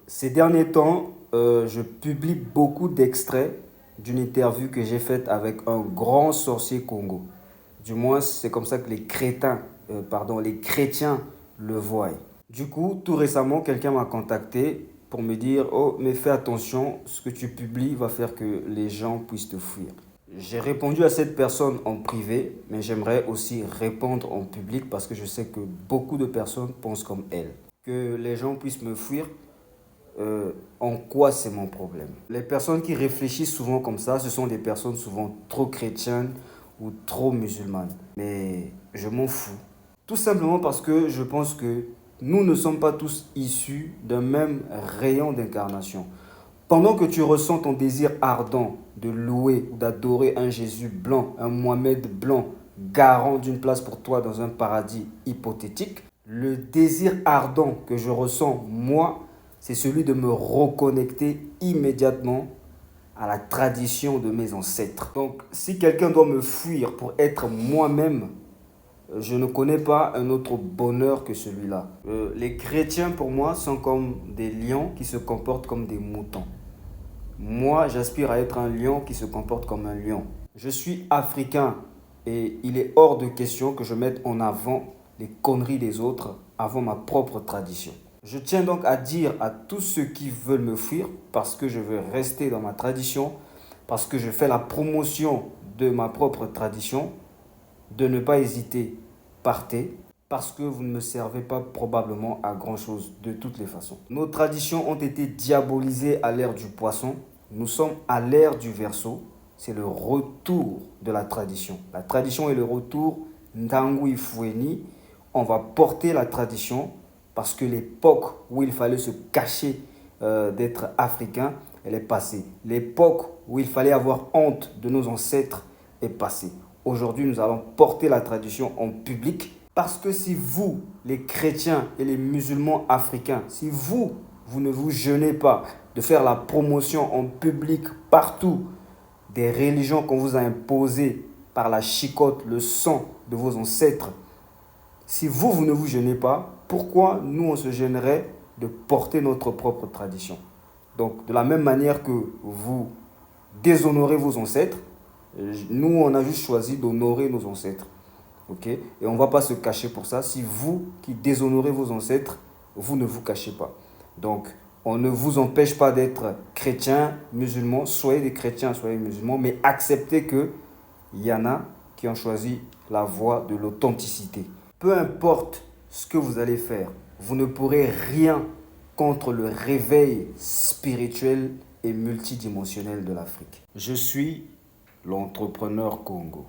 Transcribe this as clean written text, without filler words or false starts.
Ces derniers temps, je publie beaucoup d'extraits d'une interview que j'ai faite avec un grand sorcier Congo. Du moins, c'est comme ça que les chrétiens le voient. Du coup, tout récemment, quelqu'un m'a contacté pour me dire, oh, mais fais attention, ce que tu publies va faire que les gens puissent te fuir. J'ai répondu à cette personne en privé, mais j'aimerais aussi répondre en public parce que je sais que beaucoup de personnes pensent comme elle. Que les gens puissent me fuir, en quoi c'est mon problème? Les personnes qui réfléchissent souvent comme ça, ce sont des personnes souvent trop chrétiennes ou trop musulmanes. Mais je m'en fous. Tout simplement parce que je pense que nous ne sommes pas tous issus d'un même rayon d'incarnation. Pendant que tu ressens ton désir ardent de louer ou d'adorer un Jésus blanc, un Mohamed blanc, garant d'une place pour toi dans un paradis hypothétique, le désir ardent que je ressens, moi, c'est celui de me reconnecter immédiatement à la tradition de mes ancêtres. Donc, si quelqu'un doit me fuir pour être moi-même, je ne connais pas un autre bonheur que celui-là. Les chrétiens, pour moi, sont comme des lions qui se comportent comme des moutons. Moi, j'aspire à être un lion qui se comporte comme un lion. Je suis africain et il est hors de question que je mette en avant les conneries des autres avant ma propre tradition. Je tiens donc à dire à tous ceux qui veulent me fuir parce que je veux rester dans ma tradition, parce que je fais la promotion de ma propre tradition, de ne pas hésiter, partez, parce que vous ne me servez pas probablement à grand-chose de toutes les façons. Nos traditions ont été diabolisées à l'ère du poisson. Nous sommes à l'ère du Verseau. C'est le retour de la tradition. La tradition est le retour. Ndangui Foueni. On va porter la tradition parce que l'époque où il fallait se cacher d'être africain, elle est passée. L'époque où il fallait avoir honte de nos ancêtres est passée. Aujourd'hui, nous allons porter la tradition en public parce que si vous, les chrétiens et les musulmans africains, si vous, vous ne vous gênez pas de faire la promotion en public partout des religions qu'on vous a imposées par la chicotte, le sang de vos ancêtres, si vous, vous ne vous gênez pas, pourquoi nous, on se gênerait de porter notre propre tradition? Donc, de la même manière que vous déshonorez vos ancêtres, nous, on a juste choisi d'honorer nos ancêtres. Ok? Et on ne va pas se cacher pour ça. Si vous qui déshonorez vos ancêtres, vous ne vous cachez pas. Donc, on ne vous empêche pas d'être chrétien, musulman. Soyez des chrétiens, soyez musulmans, mais acceptez qu'il y en a qui ont choisi la voie de l'authenticité. Peu importe ce que vous allez faire, vous ne pourrez rien contre le réveil spirituel et multidimensionnel de l'Afrique. Je suis l'entrepreneur Congo.